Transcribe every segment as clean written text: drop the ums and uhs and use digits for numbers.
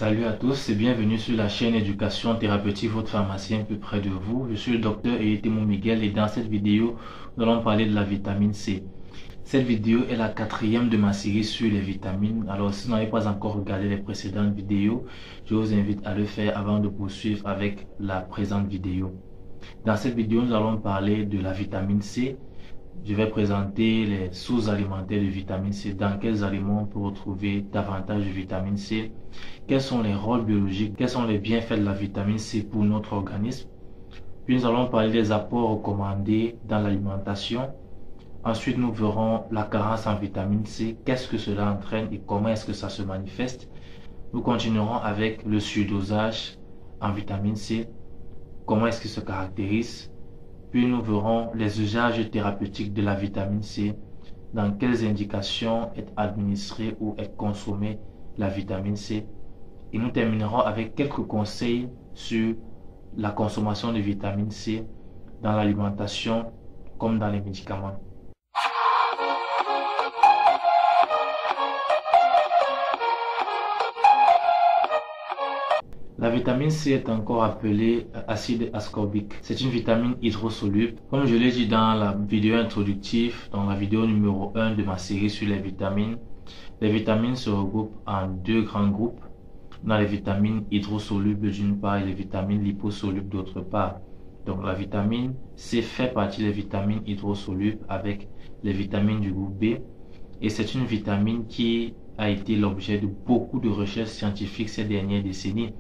Salut à tous et bienvenue sur la chaîne Éducation Thérapeutique, votre pharmacien plus près de vous. Je suis le docteur Eyetemo Miguel et dans cette vidéo, nous allons parler de la vitamine C. Cette vidéo est la quatrième de ma série sur les vitamines. Alors si vous n'avez pas encore regardé les précédentes vidéos, je vous invite à le faire avant de poursuivre avec la présente vidéo. Dans cette vidéo, nous allons parler de la vitamine C. Je vais présenter les sources alimentaires de vitamine C, dans quels aliments on peut retrouver davantage de vitamine C, quels sont les rôles biologiques, quels sont les bienfaits de la vitamine C pour notre organisme. Puis nous allons parler des apports recommandés dans l'alimentation. Ensuite, nous verrons la carence en vitamine C, qu'est-ce que cela entraîne et comment est-ce que ça se manifeste. Nous continuerons avec le surdosage en vitamine C, comment est-ce qu'il se caractérise. Puis nous verrons les usages thérapeutiques de la vitamine C, dans quelles indications est administrée ou est consommée la vitamine C. Et nous terminerons avec quelques conseils sur la consommation de vitamine C dans l'alimentation comme dans les médicaments. La vitamine C est encore appelée acide ascorbique. C'est une vitamine hydrosoluble. Comme je l'ai dit dans la vidéo introductive, dans la vidéo numéro 1 de ma série sur les vitamines se regroupent en deux grands groupes. On a les vitamines hydrosolubles d'une part et les vitamines liposolubles d'autre part. Donc la vitamine C fait partie des vitamines hydrosolubles avec les vitamines du groupe B. Et c'est une vitamine qui a été l'objet de beaucoup de recherches scientifiques ces dernières décennies.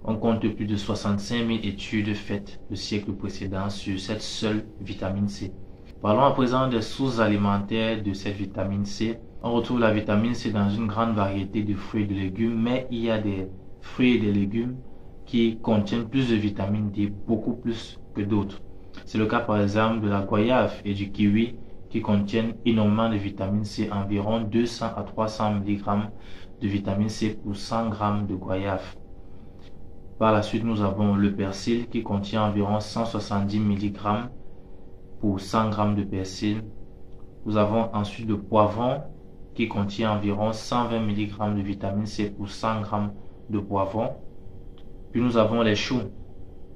On compte plus de 65 000 études faites le siècle précédent sur cette seule vitamine C. Parlons à présent des sources alimentaires de cette vitamine C. On retrouve la vitamine C dans une grande variété de fruits et de légumes, mais il y a des fruits et des légumes qui contiennent plus de vitamine D, beaucoup plus que d'autres. C'est le cas par exemple de la goyave et du kiwi qui contiennent énormément de vitamine C, environ 200 à 300 mg de vitamine C pour 100 g de goyave. Par la suite, nous avons le persil qui contient environ 170 mg pour 100 g de persil. Nous avons ensuite le poivron qui contient environ 120 mg de vitamine C pour 100 g de poivron. Puis nous avons les choux.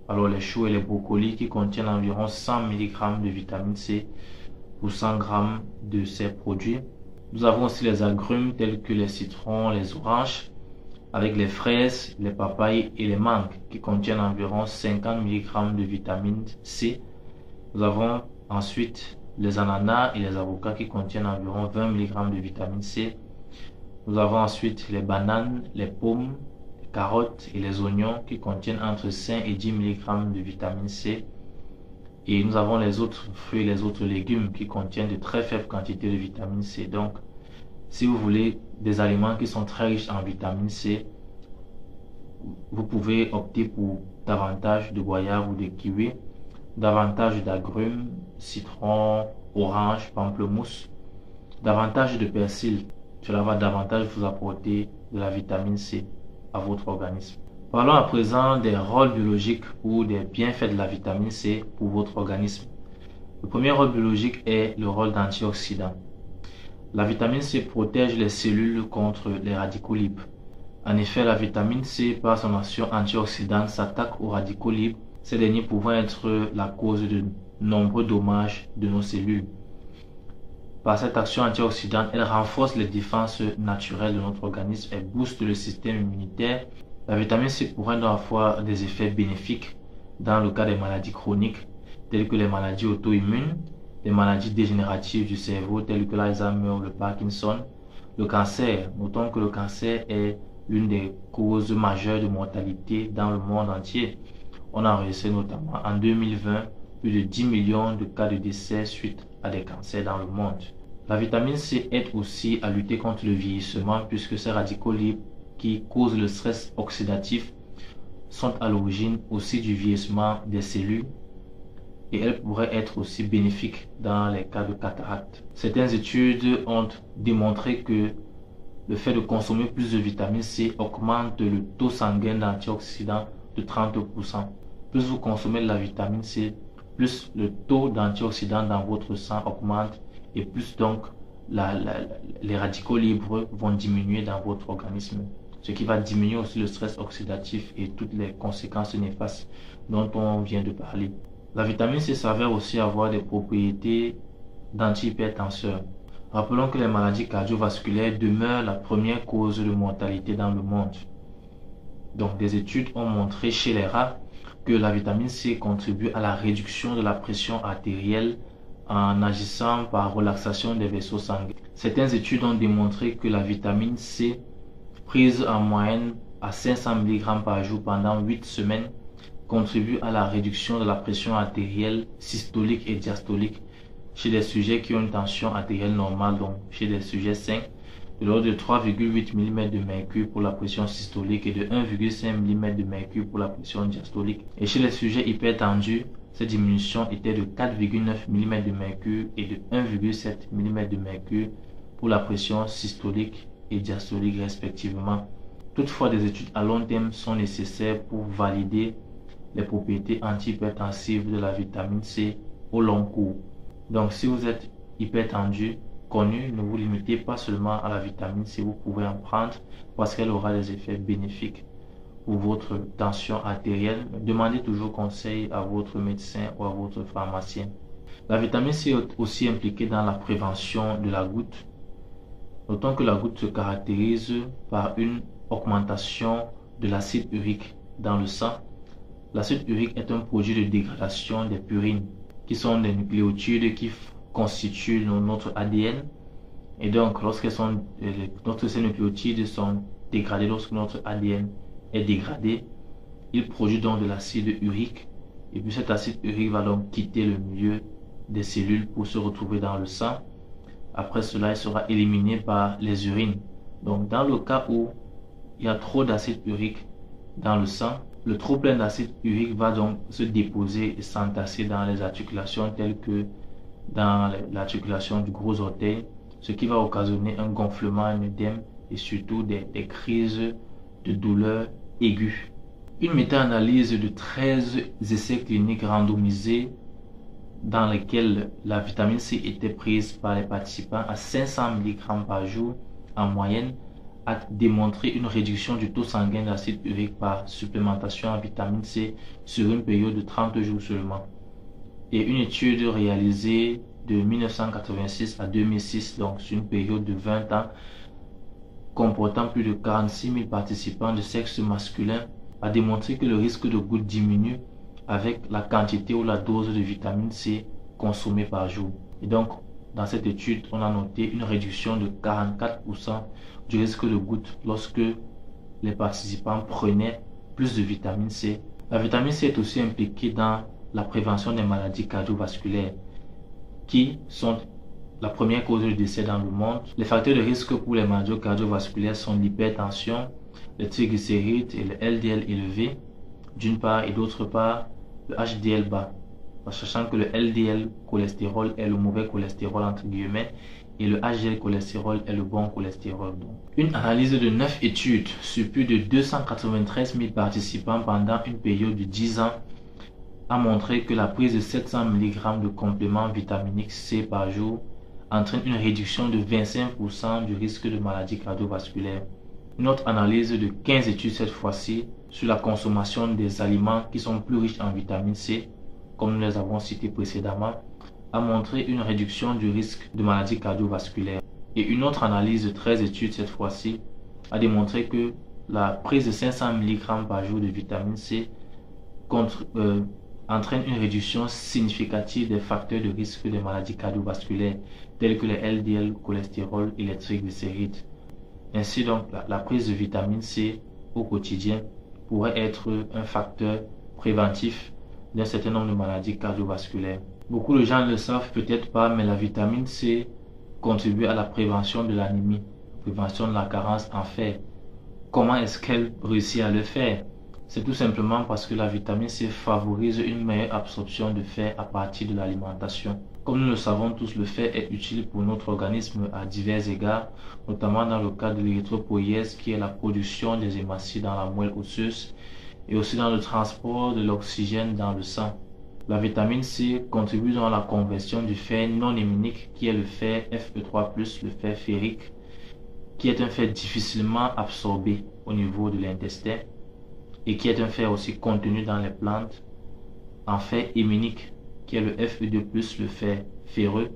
Alors les choux et les brocolis qui contiennent environ 100 mg de vitamine C pour 100 g de ces produits. Nous avons aussi les agrumes tels que les citrons, les oranges, avec les fraises, les papayes et les mangues qui contiennent environ 50 mg de vitamine C. Nous avons ensuite les ananas et les avocats qui contiennent environ 20 mg de vitamine C. Nous avons ensuite les bananes, les pommes, les carottes et les oignons qui contiennent entre 5 et 10 mg de vitamine C. Et nous avons les autres fruits et les autres légumes qui contiennent de très faibles quantités de vitamine C. Donc, si vous voulez des aliments qui sont très riches en vitamine C, vous pouvez opter pour davantage de goyave ou de kiwi, davantage d'agrumes, citron, orange, pamplemousse, davantage de persil. Cela va davantage vous apporter de la vitamine C à votre organisme. Parlons à présent des rôles biologiques ou des bienfaits de la vitamine C pour votre organisme. Le premier rôle biologique est le rôle d'antioxydant. La vitamine C protège les cellules contre les radicaux libres. En effet, la vitamine C, par son action antioxydante, s'attaque aux radicaux libres, ces derniers pouvant être la cause de nombreux dommages de nos cellules. Par cette action antioxydante, elle renforce les défenses naturelles de notre organisme et booste le système immunitaire. La vitamine C pourrait donc avoir des effets bénéfiques dans le cas des maladies chroniques, telles que les maladies auto-immunes, les maladies dégénératives du cerveau telles que l'Alzheimer, le Parkinson, le cancer. Notons que le cancer est l'une des causes majeures de mortalité dans le monde entier. On a enregistré notamment en 2020 plus de 10 millions de cas de décès suite à des cancers dans le monde. La vitamine C aide aussi à lutter contre le vieillissement puisque ces radicaux libres qui causent le stress oxydatif sont à l'origine aussi du vieillissement des cellules. Et elle pourrait être aussi bénéfique dans les cas de cataracte. Certaines études ont démontré que le fait de consommer plus de vitamine C augmente le taux sanguin d'antioxydants de 30%. Plus vous consommez de la vitamine C, plus le taux d'antioxydants dans votre sang augmente et plus donc les radicaux libres vont diminuer dans votre organisme. ce qui va diminuer aussi le stress oxydatif et toutes les conséquences néfastes dont on vient de parler. La vitamine C s'avère aussi avoir des propriétés d'antihypertenseur. Rappelons que les maladies cardiovasculaires demeurent la première cause de mortalité dans le monde. Donc, des études ont montré chez les rats que la vitamine C contribue à la réduction de la pression artérielle en agissant par relaxation des vaisseaux sanguins. Certaines études ont démontré que la vitamine C, prise en moyenne à 500 mg par jour pendant 8 semaines, contribue à la réduction de la pression artérielle systolique et diastolique chez des sujets qui ont une tension artérielle normale, donc chez des sujets sains, de l'ordre de 3,8 mm de mercure pour la pression systolique et de 1,5 mm de mercure pour la pression diastolique. Et chez les sujets hypertendus, cette diminution était de 4,9 mm de mercure et de 1,7 mm de mercure pour la pression systolique et diastolique respectivement. Toutefois, des études à long terme sont nécessaires pour valider les propriétés antihypertensives de la vitamine C au long cours. Donc, si vous êtes hypertendu, connu, ne vous limitez pas seulement à la vitamine C, vous pouvez en prendre parce qu'elle aura des effets bénéfiques pour votre tension artérielle. Demandez toujours conseil à votre médecin ou à votre pharmacien. La vitamine C est aussi impliquée dans la prévention de la goutte. Notons que la goutte se caractérise par une augmentation de l'acide urique dans le sang. L'acide urique est un produit de dégradation des purines, qui sont des nucléotides qui constituent notre ADN. Et donc, lorsque ces nucléotides sont dégradés, lorsque notre ADN est dégradé, il produit donc de l'acide urique. Et puis cet acide urique va donc quitter le milieu des cellules pour se retrouver dans le sang. Après cela, il sera éliminé par les urines. Donc, dans le cas où il y a trop d'acide urique dans le sang, le trop plein d'acide urique va donc se déposer et s'entasser dans les articulations telles que dans l'articulation du gros orteil, ce qui va occasionner un gonflement, un œdème et surtout des crises de douleur aiguës. Une méta-analyse de 13 essais cliniques randomisés dans lesquels la vitamine C était prise par les participants à 500 mg par jour en moyenne a démontré une réduction du taux sanguin d'acide urique par supplémentation en vitamine C sur une période de 30 jours seulement. Et une étude réalisée de 1986 à 2006, donc sur une période de 20 ans, comportant plus de 46 000 participants de sexe masculin, a démontré que le risque de goutte diminue avec la quantité ou la dose de vitamine C consommée par jour. Et donc, dans cette étude, on a noté une réduction de 44% du risque de goutte lorsque les participants prenaient plus de vitamine C. La vitamine C est aussi impliquée dans la prévention des maladies cardiovasculaires qui sont la première cause de décès dans le monde. Les facteurs de risque pour les maladies cardiovasculaires sont l'hypertension, les triglycérides et le LDL élevé d'une part et d'autre part le HDL bas. En sachant que le LDL cholestérol est le mauvais cholestérol entre guillemets et le HDL cholestérol est le bon cholestérol. Donc, une analyse de 9 études sur plus de 293 000 participants pendant une période de 10 ans a montré que la prise de 700 mg de complément vitaminique C par jour entraîne une réduction de 25% du risque de maladie cardiovasculaire. Une autre analyse de 15 études cette fois-ci sur la consommation des aliments qui sont plus riches en vitamine C, comme nous les avons cités précédemment, a montré une réduction du risque de maladie cardiovasculaire. Et une autre analyse de 13 études cette fois-ci a démontré que la prise de 500 mg par jour de vitamine C entraîne une réduction significative des facteurs de risque des maladies cardiovasculaires tels que les LDL, cholestérol et les triglycérides. Ainsi donc, la prise de vitamine C au quotidien pourrait être un facteur préventif d'un certain nombre de maladies cardiovasculaires. Beaucoup de gens ne le savent peut-être pas, mais la vitamine C contribue à la prévention de l'anémie, prévention de la carence en fer. Comment est-ce qu'elle réussit à le faire? C'est tout simplement parce que la vitamine C favorise une meilleure absorption de fer à partir de l'alimentation. Comme nous le savons tous, le fer est utile pour notre organisme à divers égards, notamment dans le cas de l'érythropoïèse qui est la production des hématocytes dans la moelle osseuse et aussi dans le transport de l'oxygène dans le sang. La vitamine C contribue dans la conversion du fer non héminique qui est le fer Fe3+, le fer ferrique, qui est un fer difficilement absorbé. au niveau de l'intestin et qui est un fer aussi contenu dans les plantes, en fer héminique qui est le Fe2+, le fer ferreux,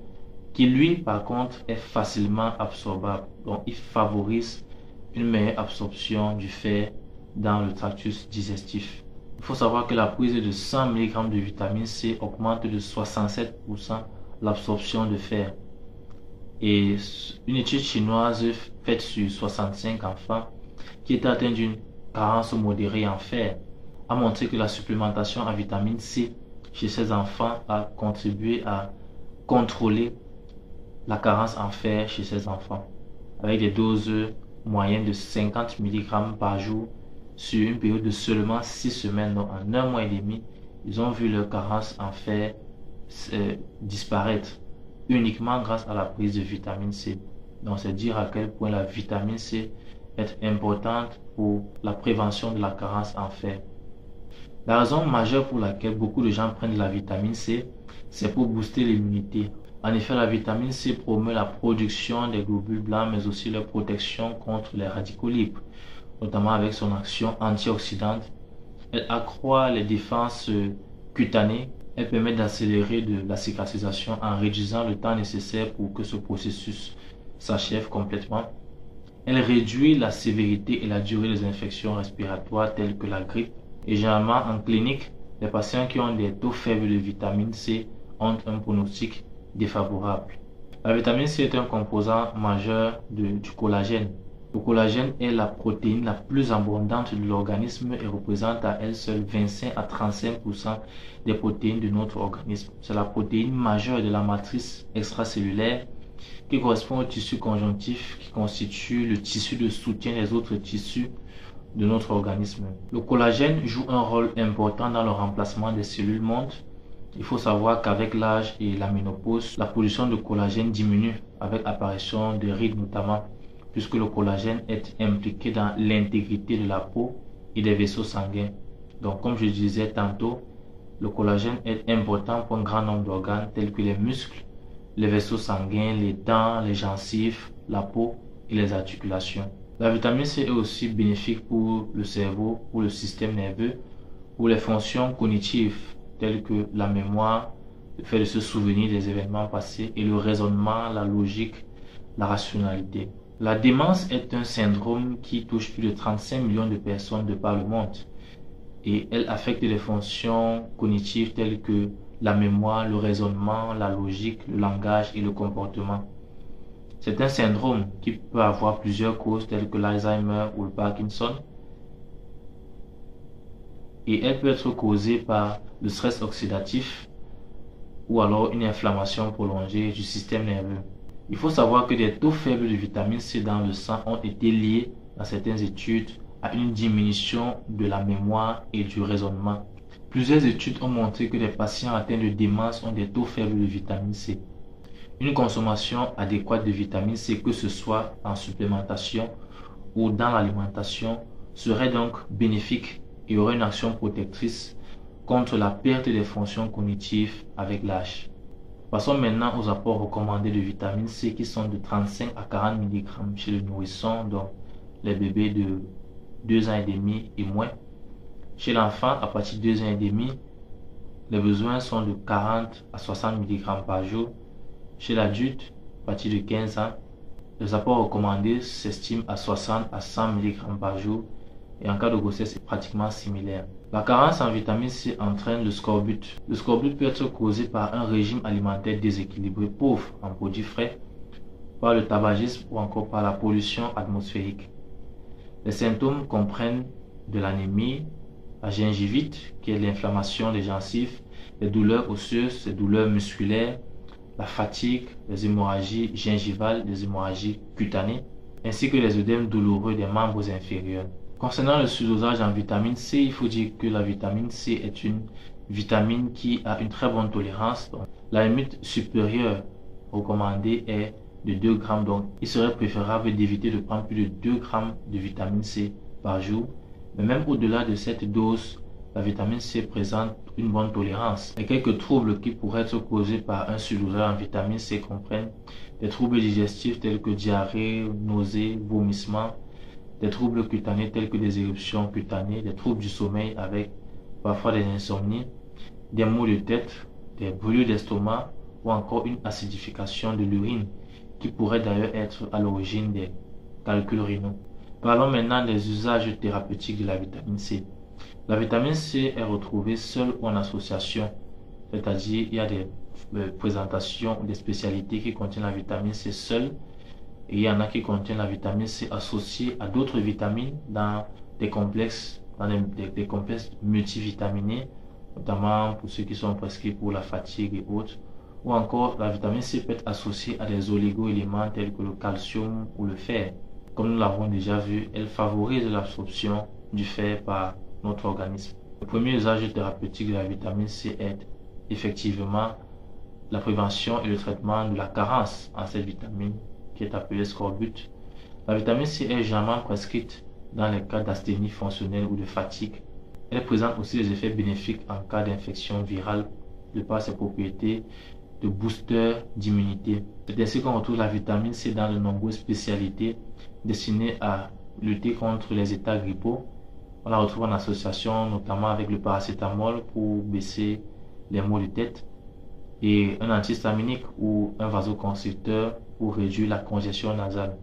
qui lui par contre est facilement absorbable. Donc il favorise une meilleure absorption du fer dans le tractus digestif. Il faut savoir que la prise de 100 mg de vitamine C augmente de 67% l'absorption de fer. Et une étude chinoise faite sur 65 enfants qui étaient atteints d'une carence modérée en fer a montré que la supplémentation en vitamine C chez ces enfants a contribué à contrôler la carence en fer chez ces enfants avec des doses moyennes de 50 mg par jour sur une période de seulement 6 semaines. Donc en 1 mois et demi, ils ont vu leur carence en fer disparaître uniquement grâce à la prise de vitamine C. Donc c'est dire à quel point la vitamine C est importante pour la prévention de la carence en fer. La raison majeure pour laquelle beaucoup de gens prennent de la vitamine C, c'est pour booster l'immunité. En effet, la vitamine C promeut la production des globules blancs, mais aussi leur protection contre les radicaux libres, notamment avec son action antioxydante. Elle accroît les défenses cutanées. Elle permet d'accélérer de la cicatrisation en réduisant le temps nécessaire pour que ce processus s'achève complètement. Elle réduit la sévérité et la durée des infections respiratoires telles que la grippe. Et généralement, en clinique, les patients qui ont des taux faibles de vitamine C ont un pronostic défavorable. La vitamine C est un composant majeur du collagène. Le collagène est la protéine la plus abondante de l'organisme et représente à elle seule 25 à 35% des protéines de notre organisme. C'est la protéine majeure de la matrice extracellulaire qui correspond au tissu conjonctif qui constitue le tissu de soutien des autres tissus de notre organisme. Le collagène joue un rôle important dans le remplacement des cellules mortes. Il faut savoir qu'avec l'âge et la ménopause, la production de collagène diminue avec l'apparition de rides notamment, puisque le collagène est impliqué dans l'intégrité de la peau et des vaisseaux sanguins. Donc comme je disais tantôt, le collagène est important pour un grand nombre d'organes tels que les muscles, les vaisseaux sanguins, les dents, les gencives, la peau et les articulations. La vitamine C est aussi bénéfique pour le cerveau, pour le système nerveux, pour les fonctions cognitives telles que la mémoire, le fait de se souvenir des événements passés et le raisonnement, la logique, la rationalité. La démence est un syndrome qui touche plus de 35 millions de personnes de par le monde et elle affecte les fonctions cognitives telles que la mémoire, le raisonnement, la logique, le langage et le comportement. C'est un syndrome qui peut avoir plusieurs causes telles que l'Alzheimer ou le Parkinson et elle peut être causée par le stress oxydatif ou alors une inflammation prolongée du système nerveux. Il faut savoir que des taux faibles de vitamine C dans le sang ont été liés dans certaines études à une diminution de la mémoire et du raisonnement. Plusieurs études ont montré que les patients atteints de démence ont des taux faibles de vitamine C. Une consommation adéquate de vitamine C, que ce soit en supplémentation ou dans l'alimentation, serait donc bénéfique et aurait une action protectrice contre la perte des fonctions cognitives avec l'âge. Passons maintenant aux apports recommandés de vitamine C qui sont de 35 à 40 mg chez le nourrisson, donc les bébés de 2 ans et demi et moins. Chez l'enfant, à partir de 2 ans et demi, les besoins sont de 40 à 60 mg par jour. Chez l'adulte, à partir de 15 ans, les apports recommandés s'estiment à 60 à 100 mg par jour et en cas de grossesse, c'est pratiquement similaire. La carence en vitamine C entraîne le scorbut. Le scorbut peut être causé par un régime alimentaire déséquilibré pauvre en produits frais, par le tabagisme ou encore par la pollution atmosphérique. Les symptômes comprennent de l'anémie, la gingivite, qui est l'inflammation des gencives, les douleurs osseuses, les douleurs musculaires, la fatigue, les hémorragies gingivales, les hémorragies cutanées, ainsi que les œdèmes douloureux des membres inférieurs. Concernant le surdosage en vitamine C, il faut dire que la vitamine C est une vitamine qui a une très bonne tolérance. Donc, la limite supérieure recommandée est de 2 grammes. Donc, il serait préférable d'éviter de prendre plus de 2 grammes de vitamine C par jour. Mais même au-delà de cette dose, la vitamine C présente une bonne tolérance. Et quelques troubles qui pourraient être causés par un surdosage en vitamine C comprennent des troubles digestifs tels que diarrhée, nausées, vomissements, des troubles cutanés tels que des éruptions cutanées, des troubles du sommeil avec parfois des insomnies, des maux de tête, des brûlures d'estomac ou encore une acidification de l'urine qui pourrait d'ailleurs être à l'origine des calculs rénaux. Parlons maintenant des usages thérapeutiques de la vitamine C. La vitamine C est retrouvée seule ou en association, c'est-à-dire il y a des présentations ou des spécialités qui contiennent la vitamine C seule et il y en a qui contiennent la vitamine C associée à d'autres vitamines dans des complexes, des complexes multivitaminés, notamment pour ceux qui sont prescrits pour la fatigue et autres. Ou encore, la vitamine C peut être associée à des oligo-éléments tels que le calcium ou le fer. Comme nous l'avons déjà vu, elle favorise l'absorption du fer par notre organisme. Le premier usage thérapeutique de la vitamine C est effectivement la prévention et le traitement de la carence en cette vitamine qui est appelée scorbut. La vitamine C est généralement prescrite dans les cas d'asthénie fonctionnelle ou de fatigue. Elle présente aussi des effets bénéfiques en cas d'infection virale de par ses propriétés de booster d'immunité. C'est ainsi qu'on retrouve la vitamine C dans de nombreuses spécialités destinées à lutter contre les états grippaux. On la retrouve en association notamment avec le paracétamol pour baisser les maux de tête et un antihistaminique ou un vasoconstricteur pour réduire la congestion nasale.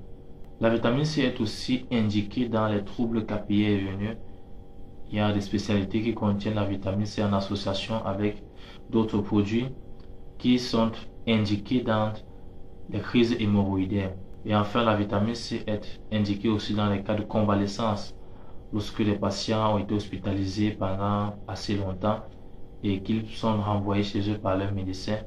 La vitamine C est aussi indiquée dans les troubles capillaires et veineux. Il y a des spécialités qui contiennent la vitamine C en association avec d'autres produits qui sont indiqués dans les crises hémorroïdaires. Et enfin, la vitamine C est indiquée aussi dans les cas de convalescence, lorsque les patients ont été hospitalisés pendant assez longtemps et qu'ils sont renvoyés chez eux par leur médecin.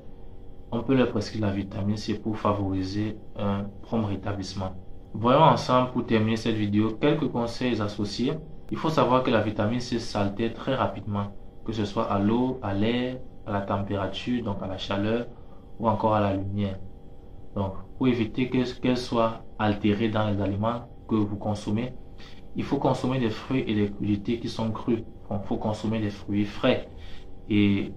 On peut leur prescrire la vitamine C pour favoriser un prompt rétablissement. Voyons ensemble pour terminer cette vidéo quelques conseils associés. Il faut savoir que la vitamine C s'altère très rapidement, que ce soit à l'eau, à l'air, à la température, donc à la chaleur ou encore à la lumière. Donc, pour éviter qu'elle soit altérée dans les aliments que vous consommez, il faut consommer des fruits et des crudités qui sont crus. Il faut consommer des fruits frais. Et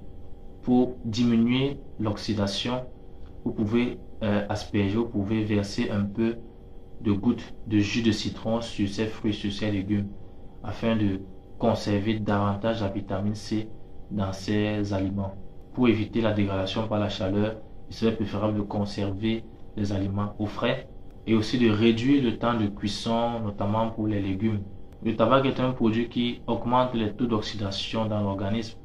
pour diminuer l'oxydation, vous pouvez asperger, vous pouvez verser un peu de gouttes de jus de citron sur ces fruits, sur ces légumes, afin de conserver davantage la vitamine C dans ces aliments. Pour éviter la dégradation par la chaleur, il serait préférable de conserver les aliments au frais et aussi de réduire le temps de cuisson, notamment pour les légumes. Le tabac est un produit qui augmente les taux d'oxydation dans l'organisme.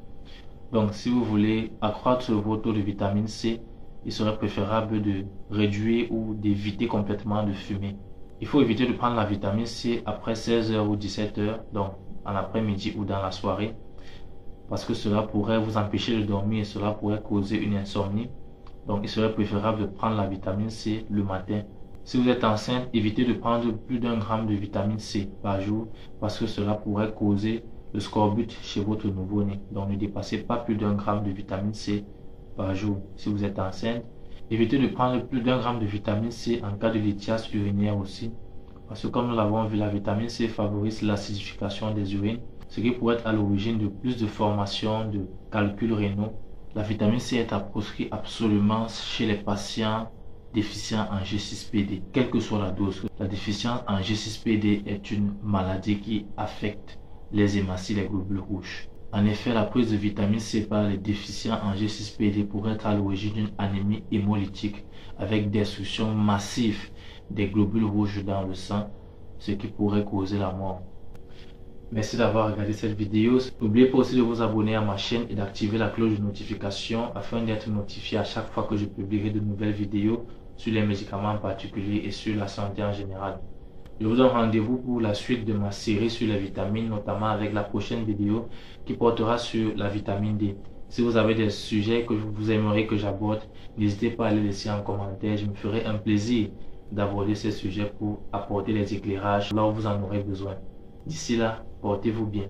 Donc, si vous voulez accroître vos taux de vitamine C, il serait préférable de réduire ou d'éviter complètement de fumer. Il faut éviter de prendre la vitamine C après 16h ou 17h, donc en après-midi ou dans la soirée, parce que cela pourrait vous empêcher de dormir et cela pourrait causer une insomnie. Donc, il serait préférable de prendre la vitamine C le matin. Si vous êtes enceinte, évitez de prendre plus d'1 gramme de vitamine C par jour parce que cela pourrait causer le scorbut chez votre nouveau-né. Donc, ne dépassez pas plus d'1 gramme de vitamine C par jour. Si vous êtes enceinte, évitez de prendre plus d'1 gramme de vitamine C en cas de lithiase urinaire aussi. Parce que comme nous l'avons vu, la vitamine C favorise l'acidification des urines, ce qui pourrait être à l'origine de plus de formation de calculs rénaux. La vitamine C est à proscrire absolument chez les patients déficients en G6PD, quelle que soit la dose. La déficience en G6PD est une maladie qui affecte les hématocytes, les globules rouges. En effet, la prise de vitamine C par les déficients en G6PD pourrait être à l'origine d'une anémie hémolytique avec destruction massive des globules rouges dans le sang, ce qui pourrait causer la mort. Merci d'avoir regardé cette vidéo. N'oubliez pas aussi de vous abonner à ma chaîne et d'activer la cloche de notification afin d'être notifié à chaque fois que je publierai de nouvelles vidéos sur les médicaments en particulier et sur la santé en général. Je vous donne rendez-vous pour la suite de ma série sur les vitamines, notamment avec la prochaine vidéo qui portera sur la vitamine D. Si vous avez des sujets que vous aimeriez que j'aborde, n'hésitez pas à les laisser en commentaire. Je me ferai un plaisir d'aborder ces sujets pour apporter les éclairages là où vous en aurez besoin. D'ici là, portez-vous bien.